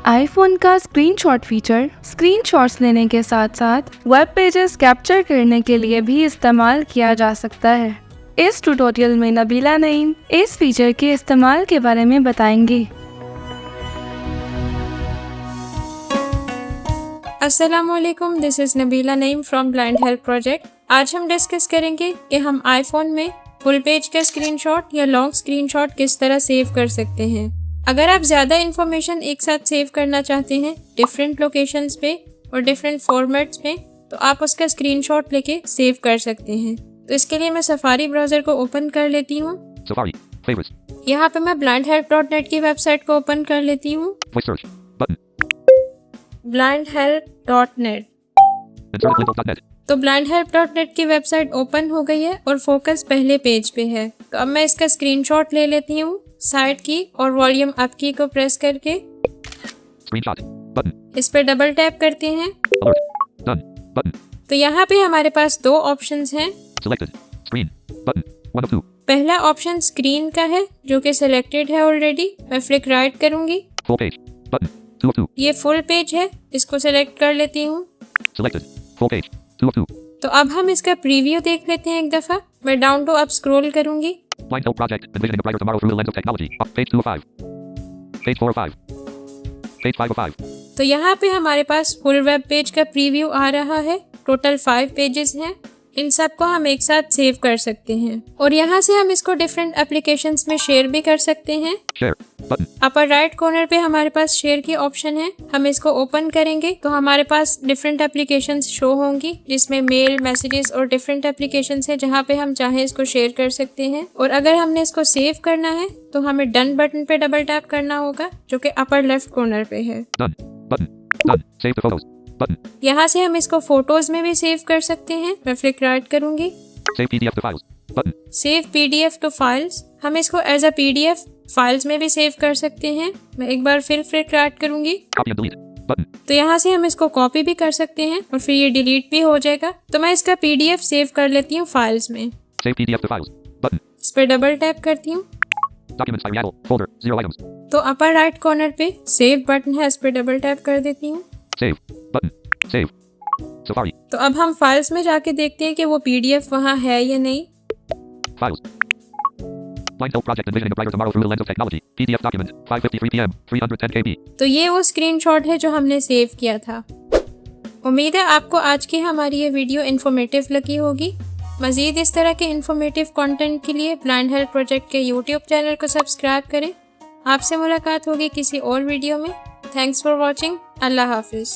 IPhone का screenshot feature screenshots लेने के साथ साथ वेब पेजेस कैप्चर करने के लिए भी इस्तेमाल किया जा सकता है। इस ट्यूटोरियल में नबीला नईम इस फीचर के इस्तेमाल के बारे में बताएंगी। अस्सलामुअलैकुम, this is Nabila Naeem from blind help project. आज हम डिस्कस करेंगे कि हम आईफोन में फुल पेज का स्क्रीनशॉट या लॉन्ग स्क्रीनशॉट किस तरह सेव कर सकते हैं। अगर आप ज़्यादा इन्फॉर्मेशन एक साथ सेव करना चाहते हैं डिफरेंट लोकेशंस पे और डिफरेंट फॉर्मेट्स में, तो आप उसका स्क्रीनशॉट लेके सेव कर सकते हैं। तो इसके लिए मैं सफारी ब्राउज़र को ओपन कर लेती हूँ। Safari, favorites, यहाँ पे मैं blindhelp.net की वेबसाइट को ओपन कर लेती हूँ। voice search, button, blindhelp.net। inserted तो blindhelp.net की वेबसाइट ओपन हो गई है और फोकस पहले पेज पे है। तो अब मैं इसका स्क्रीनशॉट ले लेती हूँ। साइड की और वॉल्यूम अप की को प्रेस करके screenshot, button, इस पे डबल टैप करते हैं। alert, done, button, तो यहाँ पे हमारे पास दो ऑप्शंस हैं। selected, screen, button, 1 of 2, पहला ऑप्शन स्क्रीन का है जो कि सिलेक्टेड है ऑलरेडी। मैं फ्लिक राइट करूंगी। full page, button, 2 of 2, ये फुल पेज है, इसको सिलेक्ट कर लेती हूँ। selected, full page, 2 of 2, तो अब हम इसका प्रीव्यू देख लेते हैं एक दफा। मैं डाउन टू अप स्क्रॉल करूंगी। Blind Help Project, envisioning a brighter tomorrow through the lens of technology, page 2 of 5, page 4 of 5, page 5 of 5, तो यहाँ पे हमारे पास फुल वेब पेज का प्रीव्यू आ रहा है। टोटल 5 पेजेस हैं। इन सब को हम एक साथ सेव कर सकते हैं और यहाँ से हम इसको डिफरेंट एप्लीकेशंस में शेयर भी कर सकते हैं। share, button, upper right corner पे हमारे पास शेयर की ऑप्शन है। हम इसको ओपन करेंगे तो हमारे पास डिफरेंट एप्लीकेशंस शो होंगी जिसमें मेल, मैसेजेस और डिफरेंट एप्लीकेशंस है जहाँ पे हम चाहे इसको शेयर कर सकते हैं। और अगर हमने इसको सेव करना है तो हमें डन बटन पे डबल टैप करना होगा जो कि अपर लेफ्ट कॉर्नर पे है। done, button, done, save the photos, button, यहाँ से हम इसको फोटोज में भी सेव कर सकते हैं। मैं फ्लिक राइट करूंगी। save PDF to files, button, save PDF to files, हम इसको एज अ पीडीएफ फाइल्स में भी सेव कर सकते हैं। मैं एक बार फिर फ्लिक राइट करूंगी। copy and delete, button, तो यहाँ से हम इसको कॉपी भी कर सकते हैं और फिर ये डिलीट भी हो जाएगा। तो मैं इसका पीडीएफ सेव कर लेती हूँ फाइल्स में। save PDF to files, button, इस पर डबल टैप करती हूँ। documents by Yaddle, folder, 0 items, तो अपर राइट कॉर्नर पे सेव बटन है, इस पर डबल टैप कर देती हूँ। save, button, save, Safari, तो अब हम फाइल्स में जाके देखते हैं कि वो पीडीएफ वहाँ है या नहीं। files, Blind Help Project, envisioning a brighter tomorrow through the lens of technology, PDF document, 5:53 p.m., 310 KB. तो ये वो स्क्रीनशॉट है जो हमने सेव किया था। उम्मीद है आपको आज की हमारी ये वीडियो इन्फॉर्मेटिव लगी होगी। मज़ीद इस तरह के इन्फॉर्मेटिव कंटेंट के लिए ब्लाइंड हेल्प प्रोजेक्ट के यूट्यूब चैनल को सब्सक्राइब करें। आपसे मुलाकात होगी किसी और वीडियो में। Thanks for watching. अल्लाह हाफिज़।